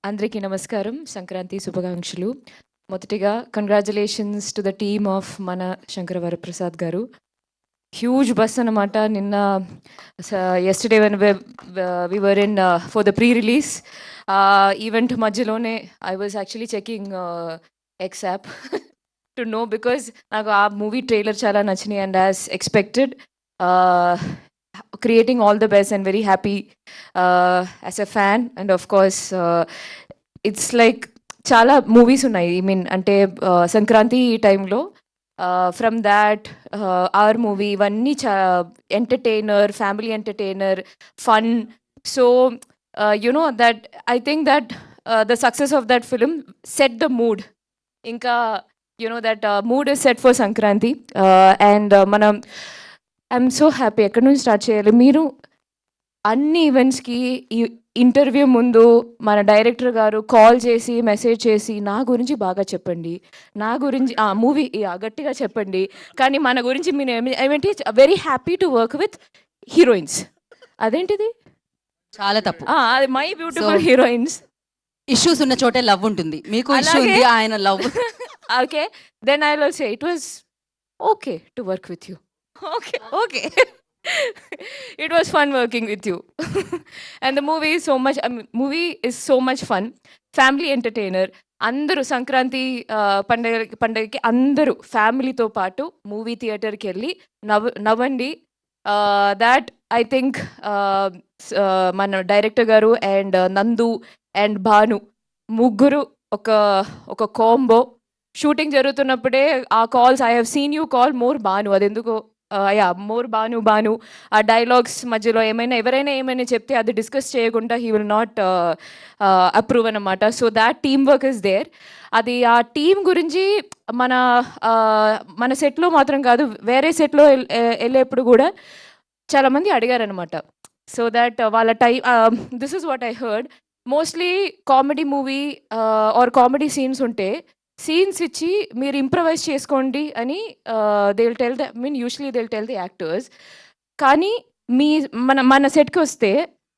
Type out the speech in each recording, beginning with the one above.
అందరికీ నమస్కారం. సంక్రాంతి శుభాకాంక్షలు. మొదటిగా congratulations to the team of మన శంకర వరప్రసాద్ గారు. హ్యూజ్ బస్ అనమాట. నిన్న yesterday when we were in for the pre release event మధ్యలోనే I was actually checking X app to know because నాకు ఆ మూవీ ట్రైలర్ చాలా నచ్చినాయి and as expected creating all the best and very happy as a fan. And of course it's like చాలా movies ఉన్నాయి. I mean అంటే సంక్రాంతి టైంలో from that our movie ఇవన్నీ entertainer, family entertainer, fun. So you know that I think that the success of that film set the mood. ఇంకా you know that mood is set for Sankranti. And మనం I'm so happy. ఎక్కడి నుంచి start చేయాలి? మీరు అన్ని ఈవెంట్స్కి ఈ interview ముందు మన డైరెక్టర్ గారు కాల్ చేసి మెసేజ్ చేసి నా గురించి బాగా చెప్పండి, నా గురించి మూవీ గట్టిగా చెప్పండి, కానీ మన గురించి మీరు ఏమిటి very happy to work with heroines. అదేంటిది? చాలా తప్పు. అది మై బ్యూటిఫుల్ హీరోయిన్స్. ఇష్యూస్ ఉన్న చోటే లవ్ ఉంటుంది. మీకు ఇష్యూ ఉంది, ఆయన love. Okay, then I will say it was okay to work with you. Okay. It was fun working with you. And the movie is so much fun. Family entertainer. అందరూ సంక్రాంతి పండగకి అందరూ ఫ్యామిలీతో పాటు movie థియేటర్కి వెళ్ళి నవ్వండి. దాట్ ఐ థింక్ మన director గారు అండ్ నందు అండ్ భాను ముగ్గురు ఒక కాంబో. షూటింగ్ జరుగుతున్నప్పుడే ఆ calls, I have seen you call more Bhanu. అదెందుకో మోర్ భాను ఆ డైలాగ్స్ మధ్యలో ఎవరైనా ఏమైనా చెప్తే అది డిస్కస్ చేయకుండా హీ విల్ నాట్ అప్రూవ్ అనమాట. So that team work is there. అది ఆ టీం గురించి మన సెట్లో మాత్రం కాదు, వేరే సెట్లో వెళ్ళేప్పుడు కూడా చాలామంది అడిగారనమాట. సో దట్ వాళ్ళ this is what I heard. Mostly comedy movie or comedy scenes ఉంటే సీన్స్ ఇచ్చి మీరు ఇంప్రవైజ్ చేసుకోండి అని they will tell usually they will tell the actors. కానీ మన సెట్కి వస్తే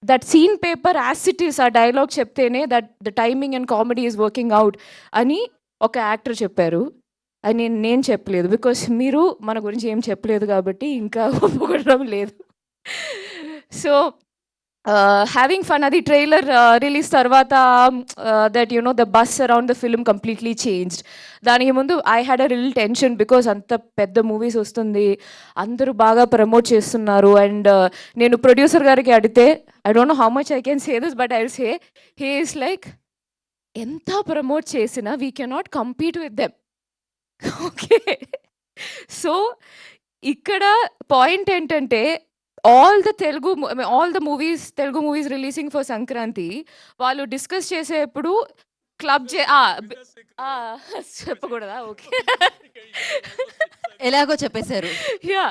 that scene paper as it is, ఆ డైలాగ్ చెప్తేనే that the timing and comedy is working out అని ఒక యాక్టర్ చెప్పారు. అని నేను చెప్పలేదు, బికాస్ మీరు మన గురించి ఏం చెప్పలేదు కాబట్టి ఇంకా ఒప్పుకోవడం లేదు. So having fun. Adi trailer release tarvata that the buzz around the film completely changed. Daniki mundu I had a little tension because anta pedda movies ostundi, andaru baga promote chestunnaru, and nenu producer gariki adite, I don't know how much I can say this, but I'll say he is like, enta promote chesina we cannot compete with them. Okay. So ikkada point entante all the Telugu movies releasing for Sankranti, వాళ్ళు discuss చేసేప్పుడు club చెప్పకూడదా? Okay, ఎలాగో చెప్పేశారు. Yeah.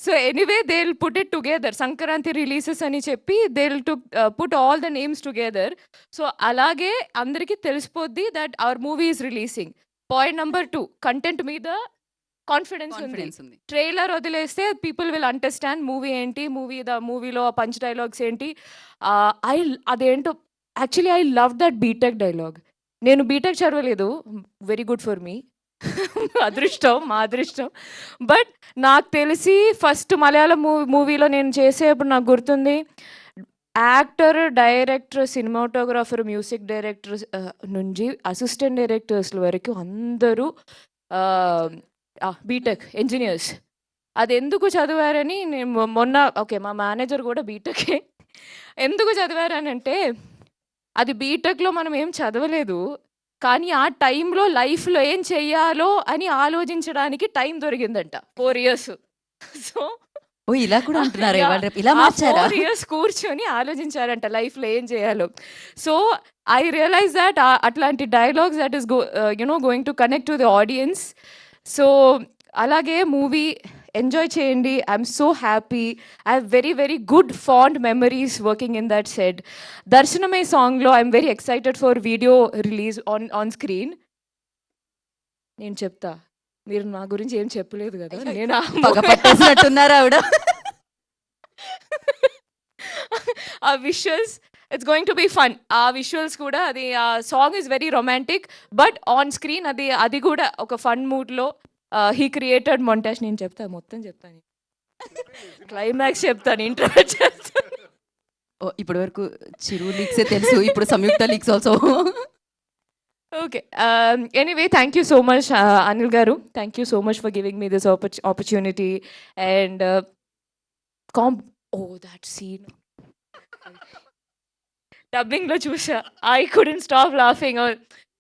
So anyway they will put it together. Sankranti releases అని చెప్పి they will put all the names together. So అలాగే అందరికీ తెలిసిపోద్ది that our movie is releasing. Point number 2, content మీద కాన్ఫిడెన్స్ ఉంది. ట్రైలర్ వదిలేస్తే పీపుల్ విల్ అండర్స్టాండ్ మూవీ ఏంటి, మూవీలో పంచ్ డైలాగ్స్ ఏంటి. అదేంటో actually I love that BTech dialogue. నేను బీటెక్ చదవలేదు, వెరీ గుడ్ ఫర్ మీ, మా అదృష్టం. బట్ నాకు తెలిసి ఫస్ట్ మలయాళం మూవీలో నేను చేసేప్పుడు నాకు గుర్తుంది, actor, director, cinematographer, music director నుంచి అసిస్టెంట్ డైరెక్టర్స్ వరకు అందరూ బీటెక్ ఇంజనీర్స్. అది ఎందుకు చదివారని నేను మొన్న, ఓకే మా మేనేజర్ కూడా బీటెకే. ఎందుకు చదివారనంటే అది బీటెక్లో మనం ఏం చదవలేదు, కానీ ఆ టైంలో లైఫ్లో ఏం చెయ్యాలో అని ఆలోచించడానికి టైం దొరికిందంట 4 years. సో ఇలా కూడా అంటున్నారు, ఇలా 4 years కూర్చొని ఆలోచించారంట లైఫ్లో ఏం చేయాలో. సో ఐ రియలైజ్ దట్ అట్లాంటి dialogues that is going to connect to the audience. So అలాగే మూవీ ఎంజాయ్ చేయండి. I'm so happy. I have very very good fond memories working in that set. దర్శనమే సాంగ్లో I'm very excited for video release on screen. నేను చెప్తా, మీరు నా గురించి ఏం చెప్పలేదు కదా. నేను పట్టేసినట్టున్నారు ఆవిడ. ఆ visuals it's going to be fun. ఆ విజువల్స్ కూడా అది ఆ song is very romantic, but on screen అది కూడా ఒక ఫన్ మూడ్లో హీ క్రియేటెడ్ మొంటాజ్. నేను చెప్తాను, మొత్తం చెప్తాను, క్లైమాక్స్ చెప్తాను, ఇంటర్వ్యూ చేస్తాను. ఇప్పటి వరకు చిరు లీక్సే తెలుసు, ఇప్పుడు Samyuktha leaks also. Okay, anyway thank you so much Anil garu, thank you so much for giving me this opportunity. And that scene డబ్బింగ్లో చూసా, I couldn't stop laughing.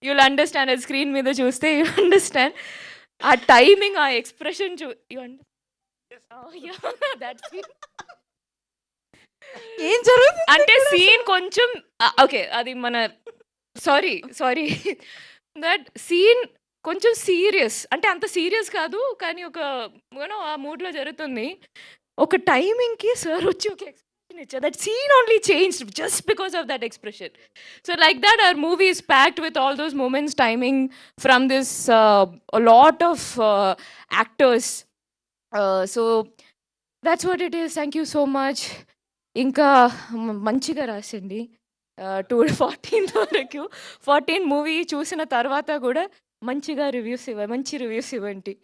You'll understand, అది స్క్రీన్ మీద చూస్తే యూ అండర్స్టాండ్. ఆ టైమింగ్, ఆ ఎక్స్ప్రెషన్ ఏం జరుగుతుంది అంటే సీన్ కొంచెం ఓకే, అది మన సారీ దట్ సీన్ కొంచెం సీరియస్, అంటే అంత సీరియస్ కాదు కానీ ఒక ఆ మూడ్లో జరుగుతుంది. ఒక టైమింగ్కి సార్ వచ్చి ఒక ఎక్స్ప్రెషన్ ఇచ్చారు, that scene only changed just because of that expression. So like that our movie is packed with all those moments, timing from this a lot of actors. So that's what it is. Thank you so much. ఇంకా మంచిగా రాసండి 14th వరకు. 14 movie చూసిన తర్వాత కూడా మంచిగా మంచి reviews ఇవ్వండి.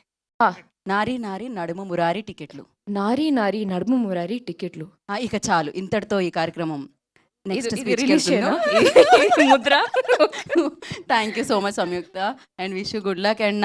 నారీ నారీ నడుము మురారి టికెట్లు. నారీ నారీ నడుము మురారి టికెట్లు. ఇక చాలు, ఇంతటితో ఈ కార్యక్రమం నెక్స్ట్ ముద్ర. Thank you so much Samyuktha, and wish you good luck. And